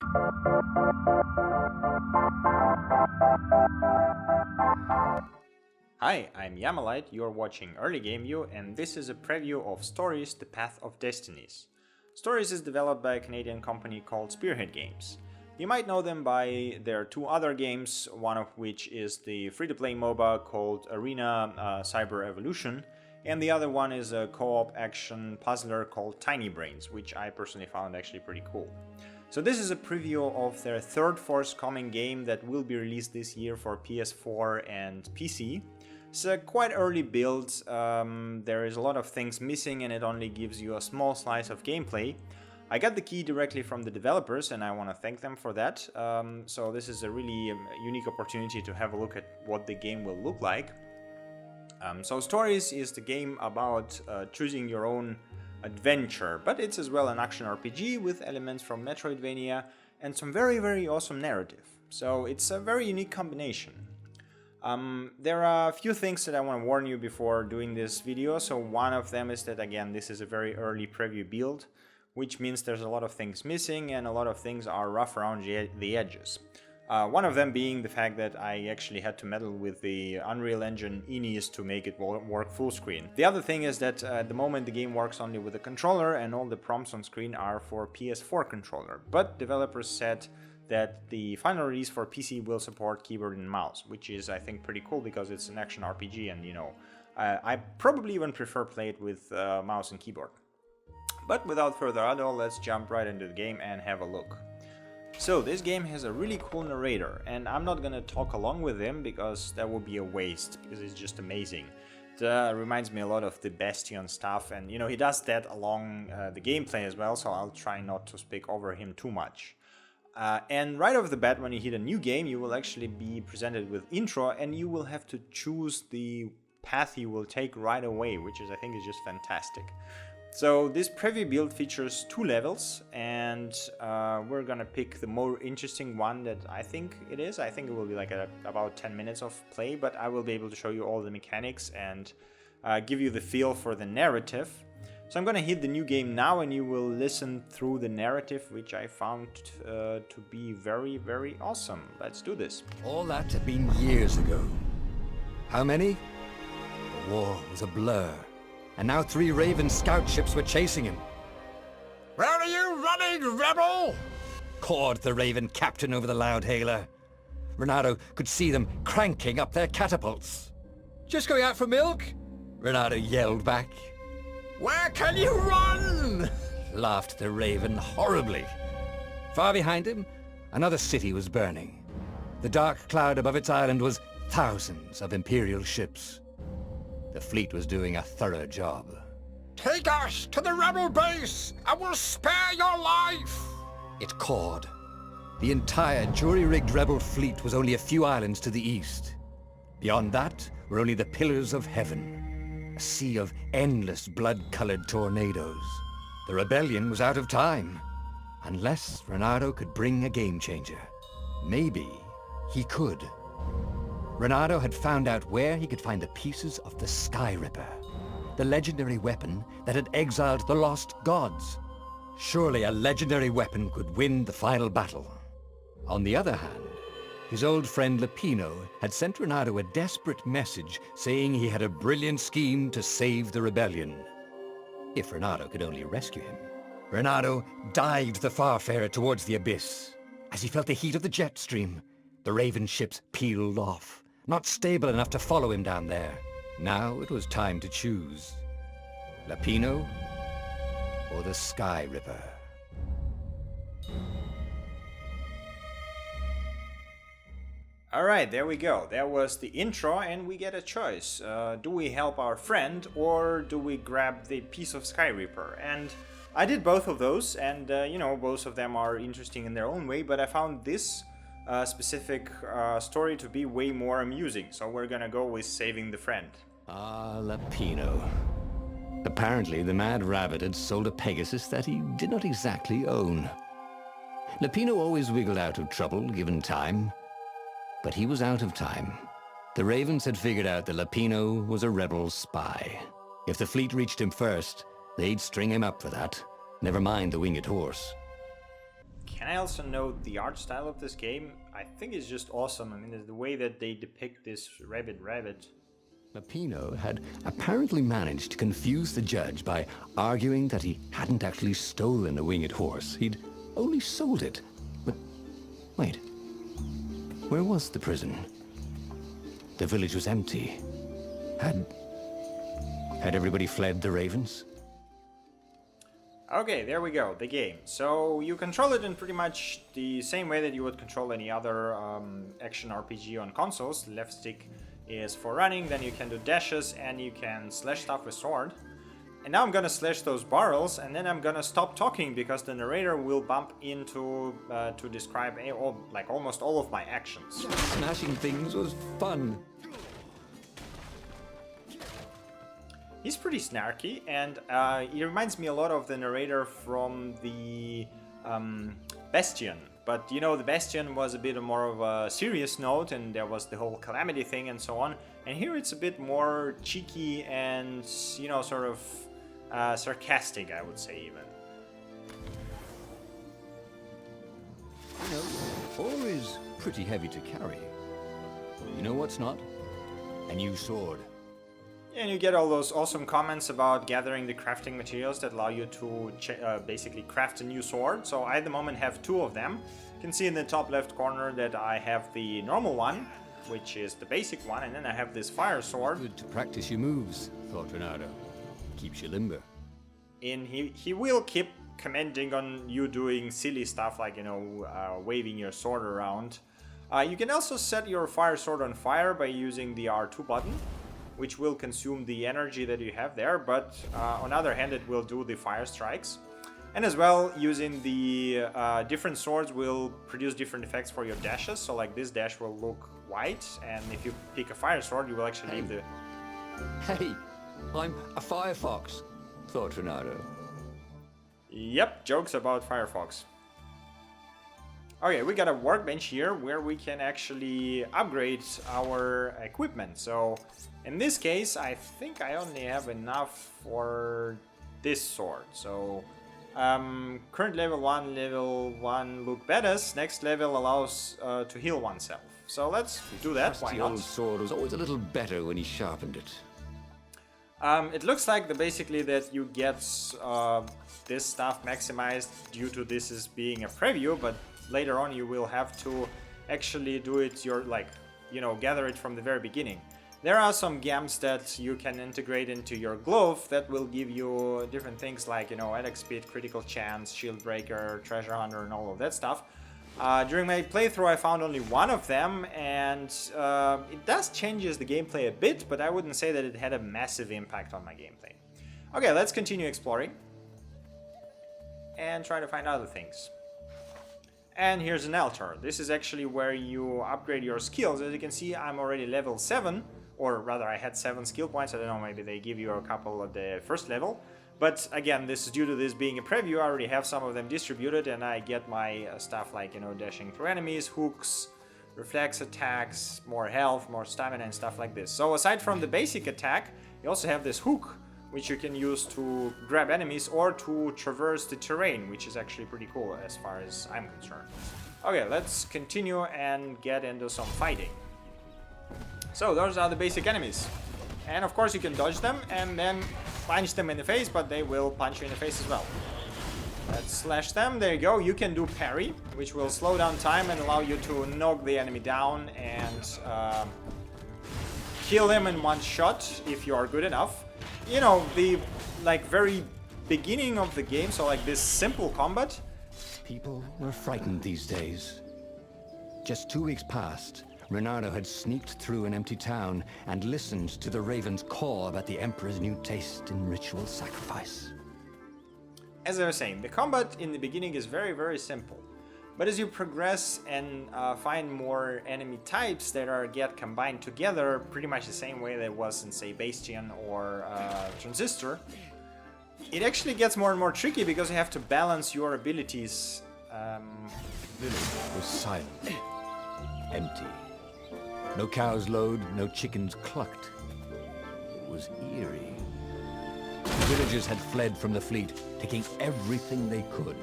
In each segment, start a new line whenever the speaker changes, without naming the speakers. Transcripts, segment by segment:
Hi, I'm Yamalite, you're watching Early Game View, and this is a preview of Stories, the Path of Destinies. Stories is developed by a Canadian company called Spearhead Games. You might know them by their two other games, one of which is the free-to-play MOBA called Arena Cyber Evolution, and the other one is a co-op action puzzler called Tiny Brains, which I personally found actually pretty cool. So this is a preview of their third forthcoming game that will be released this year for PS4 and PC. It's a quite early build, there is a lot of things missing and it only gives you a small slice of gameplay. I got the key directly from the developers and I want to thank them for that. So this is a really unique opportunity to have a look at what the game will look like. So Stories is the game about choosing your own adventure, but it's as well an action RPG with elements from Metroidvania and some very awesome narrative. So it's a very unique combination. There are a few things that I want to warn you before doing this video. So one of them is that, again, this is a very early preview build, which means there's a lot of things missing and a lot of things are rough around the edges. One of them being the fact that I actually had to meddle with the Unreal Engine INIs to make it work full screen. The other thing is that at the moment the game works only with a controller and all the prompts on screen are for PS4 controller, but developers said that the final release for PC will support keyboard and mouse, which is, I think, pretty cool because it's an action RPG and, you know, I probably even prefer play it with mouse and keyboard. But without further ado, let's jump right into the game and have a look. So this game has a really cool narrator, and I'm not gonna talk along with him because that would be a waste, because it's just amazing. It reminds me a lot of the Bastion stuff, and, you know, he does that along the gameplay as well, so I'll try not to speak over him too much. And right off the bat, when you hit a new game, you will actually be presented with intro and you will have to choose the path you will take right away, which is, I think, is just fantastic. So this preview build features 2 levels and we're gonna pick the more interesting one that I think it is. I think it will be like about 10 minutes of play, but I will be able to show you all the mechanics and give you the feel for the narrative. So I'm gonna hit the new game now and you will listen through the narrative, which I found to be very awesome. Let's do this.
All that had been years ago. How many? The war was a blur, and now 3 Raven scout ships were chasing him. "Where are you running, rebel?" cawed the Raven captain over the loudhailer. Renato could see them cranking up their catapults. "Just going out for milk?" Renato yelled back. "Where can you run?" laughed the Raven horribly. Far behind him, another city was burning. The dark cloud above its island was thousands of Imperial ships. The fleet was doing a thorough job. "Take us to the rebel base, and we'll spare your life!" it cawed. The entire jury-rigged rebel fleet was only a few islands to the east. Beyond that were only the pillars of heaven. A sea of endless blood-colored tornadoes. The rebellion was out of time. Unless Renato could bring a game-changer. Maybe he could. Renato had found out where he could find the pieces of the Sky Ripper, the legendary weapon that had exiled the lost gods. Surely a legendary weapon could win the final battle. On the other hand, his old friend Lapino had sent Renato a desperate message saying he had a brilliant scheme to save the rebellion. If Renato could only rescue him. Renato dived the Farfarer towards the abyss. As he felt the heat of the jet stream, the Raven ships peeled off, not stable enough to follow him down there. Now it was time to choose. Lapino or the Sky Ripper.
Alright, there we go. That was the intro and we get a choice. Do we help our friend or do we grab the piece of Sky Reaper? And I did both of those and, you know, both of them are interesting in their own way, but I found this specific story to be way more amusing. So we're gonna go with saving the friend.
Ah, Lapino. Apparently the Mad Rabbit had sold a Pegasus that he did not exactly own. Lapino always wiggled out of trouble given time. But he was out of time. The Ravens had figured out that Lapino was a rebel spy. If the fleet reached him first, they'd string him up for that. Never mind the winged horse.
can I also note the art style of this game? I think it's just awesome. I mean, the way that they depict this rabid rabbit.
Mappino had apparently managed to confuse the judge by arguing that he hadn't actually stolen a winged horse. He'd only sold it. But wait, where was the prison? The village was empty. Had everybody fled the ravens?
Okay, there we go, the game. So you control it in pretty much the same way that you would control any other action RPG on consoles. The left stick is for running, then you can do dashes and you can slash stuff with sword. And now I'm gonna slash those barrels and then I'm gonna stop talking because the narrator will bump into to describe like almost all of my actions.
Smashing things was fun.
He's pretty snarky, and he reminds me a lot of the narrator from the Bastion. But you know, the Bastion was a bit more of a serious note, and there was the whole calamity thing and so on. And here it's a bit more cheeky and, you know, sort of sarcastic, I would say even.
You know, ore is pretty heavy to carry. You know what's not? A new sword.
And you get all those awesome comments about gathering the crafting materials that allow you to basically craft a new sword. So I at the moment have 2 of them. You can see in the top left corner that I have the normal one, which is the basic one, and then I have this fire sword.
Good to practice your moves, thought Renato. Keeps you limber.
And he will keep commenting on you doing silly stuff like, you know, waving your sword around. You can also set your fire sword on fire by using the R2 button, which will consume the energy that you have there, but on the other hand it will do the fire strikes. And as well, using the different swords will produce different effects for your dashes, so like this dash will look white, and if you pick a fire sword you will actually leave the...
Hey, I'm a firefox, thought Renato.
Yep, jokes about Firefox. Okay, we got a workbench here where we can actually upgrade our equipment. So in this case, I think I only have enough for this sword. So current level 1 look better. Next level allows to heal oneself. So let's do that. Why
The
not?
old sword was always a little better when he sharpened it.
It looks like basically that you get this stuff maximized due to this as being a preview, but later on you will have to actually do it gather it from the very beginning. There are some gems that you can integrate into your glove that will give you different things like, you know, attack speed, critical chance, shield breaker, treasure hunter, and all of that stuff. During my playthrough I found only one of them, and it does changes the gameplay a bit, but I wouldn't say that it had a massive impact on my gameplay. Okay, let's continue exploring and try to find other things. And here's an altar. This is actually where you upgrade your skills. As you can see, I'm already level 7, or rather I had 7 skill points. I don't know, maybe they give you a couple at the first level. But again, this is due to this being a preview. I already have some of them distributed, and I get my stuff like, you know, dashing through enemies, hooks, reflex attacks, more health, more stamina, and stuff like this. So aside from the basic attack, you also have this hook, which you can use to grab enemies or to traverse the terrain, which is actually pretty cool as far as I'm concerned. Okay, let's continue and get into some fighting. So those are the basic enemies. And of course you can dodge them and then punch them in the face, but they will punch you in the face as well. Let's slash them. There you go. You can do parry, which will slow down time and allow you to knock the enemy down and kill him in one shot if you are good enough. You know, the very beginning of the game, so like this simple combat.
People were frightened these days. Just 2 weeks past, Renato had sneaked through an empty town and listened to the ravens call about the Emperor's new taste in ritual sacrifice.
As I was saying, the combat in the beginning is very, very simple. But as you progress and find more enemy types that get combined together, pretty much the same way that it was in, say, Bastion or Transistor, it actually gets more and more tricky because you have to balance your abilities.
The village was silent, empty. No cows lowed, no chickens clucked. It was eerie. The villagers had fled from the fleet, taking everything they could.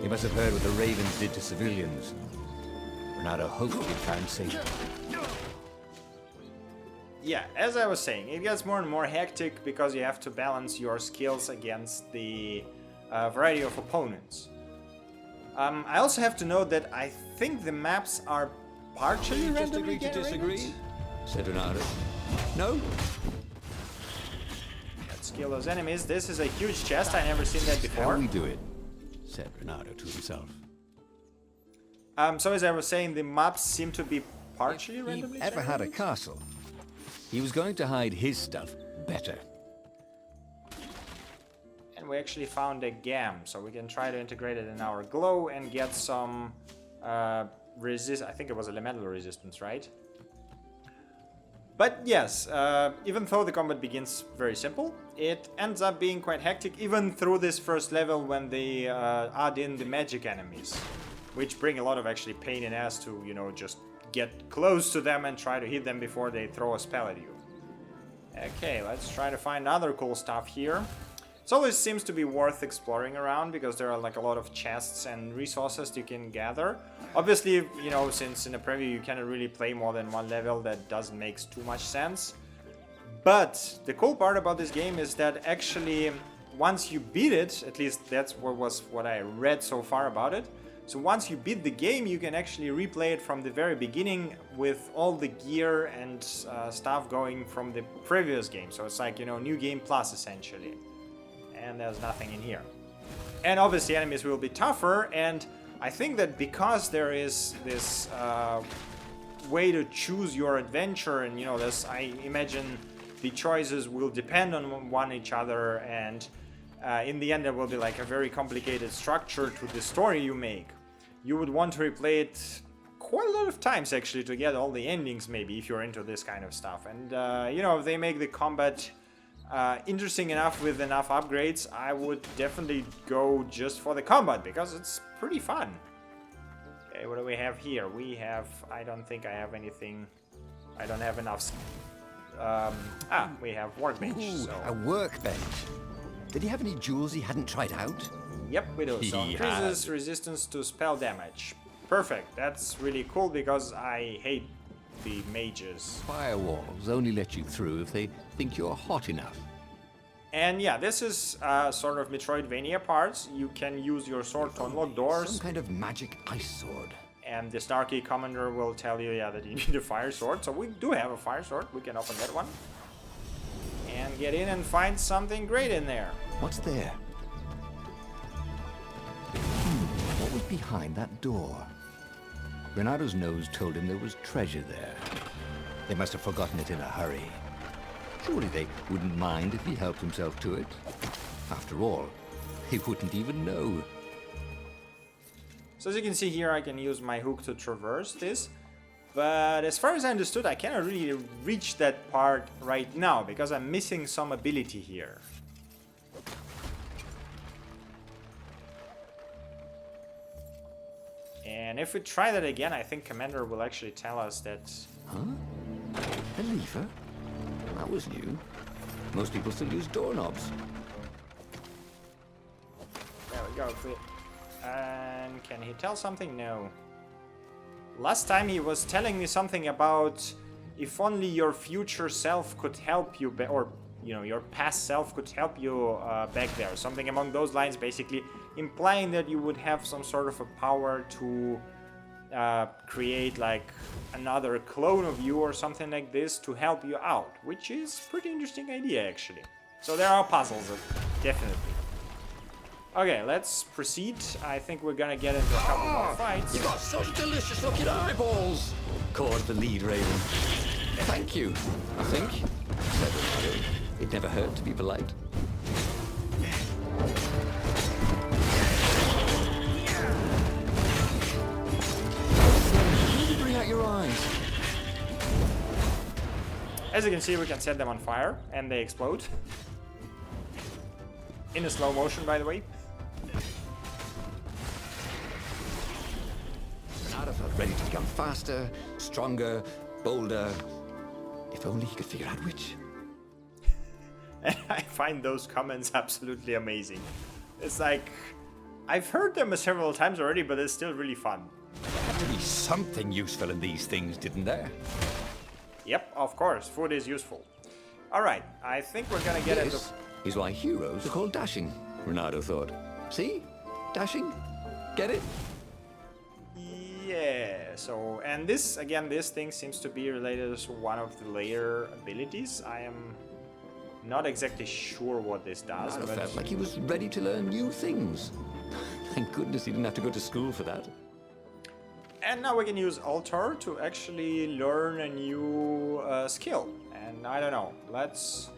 He must have heard what the Ravens did to civilians. Renato hoped he'd found safety.
Yeah, as I was saying, it gets more and more hectic because you have to balance your skills against the variety of opponents. I also have to note that I think the maps are partially randomly generated.
Said Renato. No?
Let's kill those enemies. This is a huge chest. I never seen that before.
How we do it? Said Renato to himself.
So as I was saying, the maps seem to be partially randomly
If he ever had a castle, he was going to hide his stuff better.
And we actually found a gem, so we can try to integrate it in our glow and get some resist. I think it was elemental resistance, right? But yes, even though the combat begins very simple, it ends up being quite hectic even through this first level when they add in the magic enemies, which bring a lot of actually pain in ass to, you know, just get close to them and try to hit them before they throw a spell at you. Okay, let's try to find other cool stuff here. It always seems to be worth exploring around because there are like a lot of chests and resources you can gather. Obviously, you know, since in a preview you cannot really play more than one level, that doesn't make too much sense. But the cool part about this game is that actually once you beat it, at least that's what I read so far about it. So once you beat the game, you can actually replay it from the very beginning with all the gear and stuff going from the previous game. So it's like, you know, new game plus essentially. And there's nothing in here. And obviously enemies will be tougher, and I think that because there is this way to choose your adventure, and you know, this, I imagine the choices will depend on one each other, and in the end there will be like a very complicated structure to the story you make. You would want to replay it quite a lot of times actually to get all the endings, maybe, if you're into this kind of stuff. And you know, if they make the combat interesting enough with enough upgrades, I would definitely go just for the combat because it's pretty fun. Okay, what do we have here? We have, I don't think I have anything, I don't have enough. We have workbench.
Ooh,
so.
a workbench. Did he have any jewels he hadn't tried out?
Yep, we do. So
He
increases resistance to spell damage. Perfect. That's really cool because I hate the mages.
Firewalls only let you through if they think you're hot enough.
And yeah, this is sort of Metroidvania parts. You can use your sword to unlock doors.
Some kind of magic ice sword.
And the Starkey Commander will tell you, yeah, that you need a fire sword. So we do have a fire sword. We can open that one. And get in and find something great in there.
What's there? What was behind that door? Renato's nose told him there was treasure there. They must have forgotten it in a hurry. Surely they wouldn't mind if he helped himself to it. After all, they wouldn't even know.
So as you can see here, I can use my hook to traverse this. But as far as I understood, I cannot really reach that part right now because I'm missing some ability here. And if we try that again, I think Commander will actually tell us that...
Huh? A lever? That was new. Most people still use doorknobs.
There we go. And can he tell something? No. Last time he was telling me something about if only your future self could help you, or you know, your past self could help you back there. Something along those lines, basically implying that you would have some sort of a power to create like another clone of you or something like this to help you out, which is a pretty interesting idea actually. So there are puzzles, definitely. Okay, let's proceed. I think we're gonna get into a couple more fights.
You got such delicious looking eyeballs! Caught the lead, Raven. Thank you, I think. Said Renato. It never hurt to be polite. Bring out your eyes.
As you can see, we can set them on fire and they explode. In a slow motion, by the way.
Renato felt ready to become faster, stronger, bolder. If only he could figure out which.
And I find those comments absolutely amazing. It's like, I've heard them several times already, but it's still really fun.
There had to be something useful in these things, didn't there?
Yep, of course, food is useful. Alright, I think we're gonna get
This is why heroes are called dashing, Renato thought. See? Dashing? Get it?
Yeah, so, and this, again, this thing seems to be related to one of the layer abilities. I am not exactly sure what this does,
Renato
but...
felt like he was ready to learn new things. Thank goodness he didn't have to go to school for that.
And now we can use Altar to actually learn a new skill. And I don't know, let's...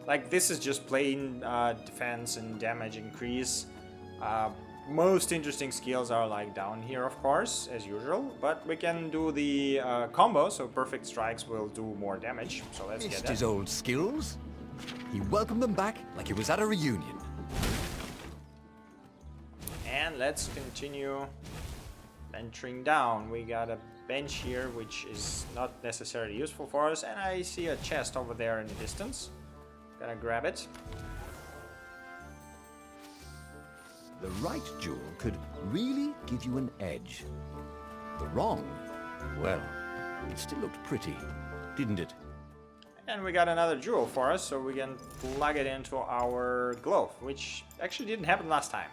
Like, this is just plain defense and damage increase. Most interesting skills are like down here, of course, as usual. But we can do the combo, so perfect strikes will do more damage. So let's get
Missed
that.
his old skills. He welcomed them back like he was at a reunion.
And let's continue venturing down. We got a bench here, which is not necessarily useful for us. And I see a chest over there in the distance. Gonna grab it.
The right jewel could really give you an edge. The wrong, well, it still looked pretty, didn't it?
And we got another jewel for us, so we can plug it into our glove, which actually didn't happen last time.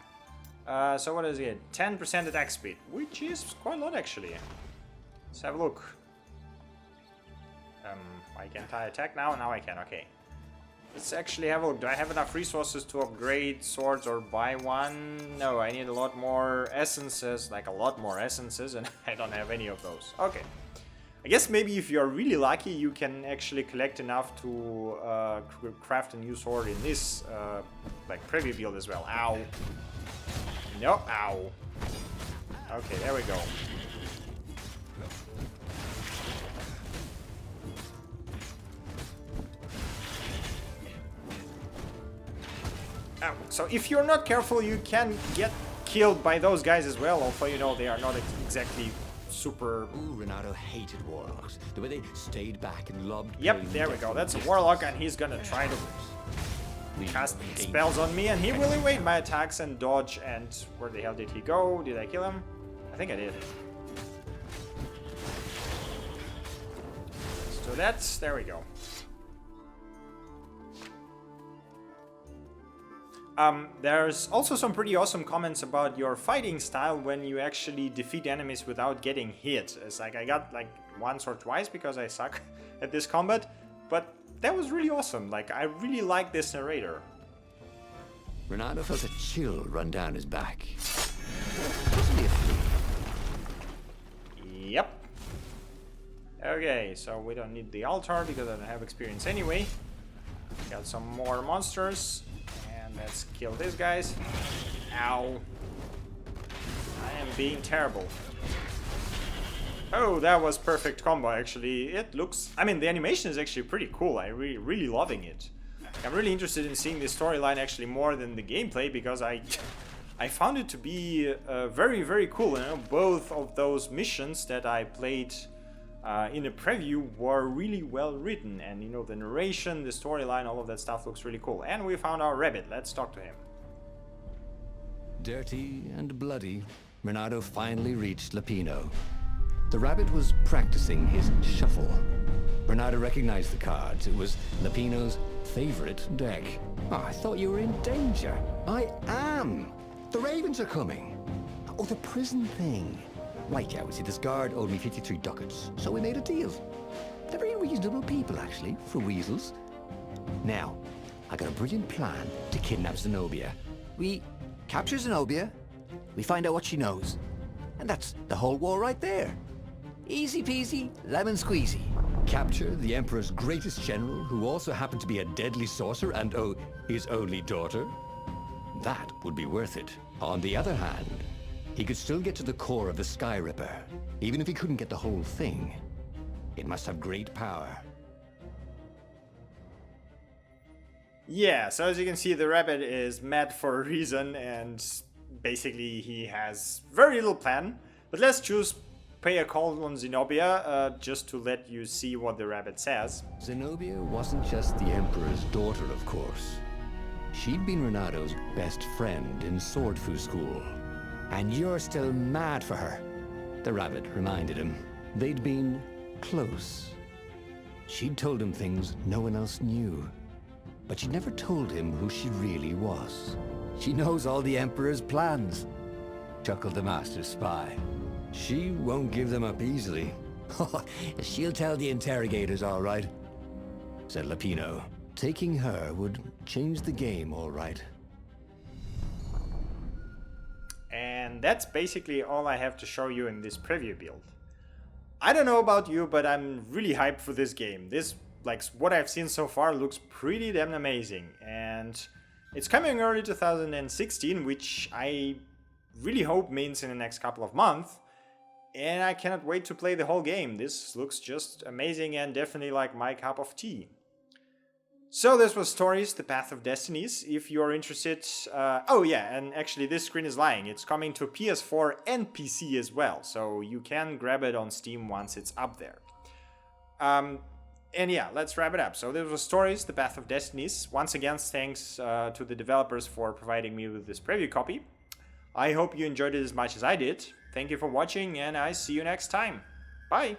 So what is it? 10% attack speed, which is quite a lot actually. Let's have a look. Can't I attack now? Now I can, okay. Let's actually have a look. Do I have enough resources to upgrade swords or buy one? No, I need a lot more essences, like a lot more essences, and I don't have any of those. Okay. I guess maybe if you're really lucky, you can actually collect enough to craft a new sword in this like preview build as well. Ow. No, ow. Okay, there we go. So if you're not careful, you can get killed by those guys as well, although you know they are not exactly super...
Ooh, Renato hated warlocks. The way they stayed back and lobbed...
Yep, there we go. That's a warlock, and he's gonna try to cast spells on me, and he will evade my attacks and dodge. And where the hell did he go? Did I kill him? I think I did. So that's... there we go. There's also some pretty awesome comments about your fighting style when you actually defeat enemies without getting hit. It's like I got like once or twice because I suck at this combat, but that was really awesome. Like, I really like this narrator.
Renato felt a chill run down his back. Wasn't he afraid?
Yep. Okay, so we don't need the altar because I don't have experience anyway. Got some more monsters. Let's kill these guys. Ow. I am being terrible. Oh, that was perfect combo actually. It looks... I mean, the animation is actually pretty cool. I'm really loving it. I'm really interested in seeing the storyline actually more than the gameplay because I found it to be very, very cool. You know, both of those missions that I played in a preview were really well written, and you know, the narration, the storyline, all of that stuff looks really cool. And we found our rabbit. Let's talk to him.
Dirty and bloody, Renato finally reached Lapino. The rabbit was practicing his shuffle. Renato recognized the cards. It was Lapino's favorite deck. Oh, I thought you were in danger. I am. The ravens are coming. Oh, the prison thing. Right, yeah, see, this guard owed me 53 ducats, so we made a deal. They're very reasonable people, actually, for weasels. Now, I got a brilliant plan to kidnap Zenobia. We capture Zenobia, we find out what she knows, and that's the whole war right there. Easy peasy, lemon squeezy. Capture the Emperor's greatest general, who also happened to be a deadly sorcerer and, oh, his only daughter. That would be worth it. On the other hand, he could still get to the core of the Sky Ripper, even if he couldn't get the whole thing. It must have great power.
Yeah, so as you can see, the rabbit is mad for a reason, and basically he has very little plan. But let's choose pay a call on Zenobia, just to let you see what the rabbit says.
Zenobia wasn't just the Emperor's daughter, of course. She'd been Renado's best friend in Sword Fu school. And you're still mad for her, the rabbit reminded him. They'd been close. She'd told him things no one else knew, but she'd never told him who she really was. She knows all the Emperor's plans, chuckled the master spy. She won't give them up easily. She'll tell the interrogators, all right, said Lapino. Taking her would change the game, all right.
And that's basically all I have to show you in this preview build. I don't know about you, but I'm really hyped for this game. This, like what I've seen so far, looks pretty damn amazing. And it's coming early 2016, which I really hope means in the next couple of months. And I cannot wait to play the whole game. This looks just amazing and definitely like my cup of tea. So this was Stories, The Path of Destinies. If you're interested... oh yeah, and actually this screen is lying. It's coming to PS4 and PC as well. So you can grab it on Steam once it's up there. And yeah, let's wrap it up. So this was Stories, The Path of Destinies. Once again, thanks to the developers for providing me with this preview copy. I hope you enjoyed it as much as I did. Thank you for watching, and I see you next time. Bye!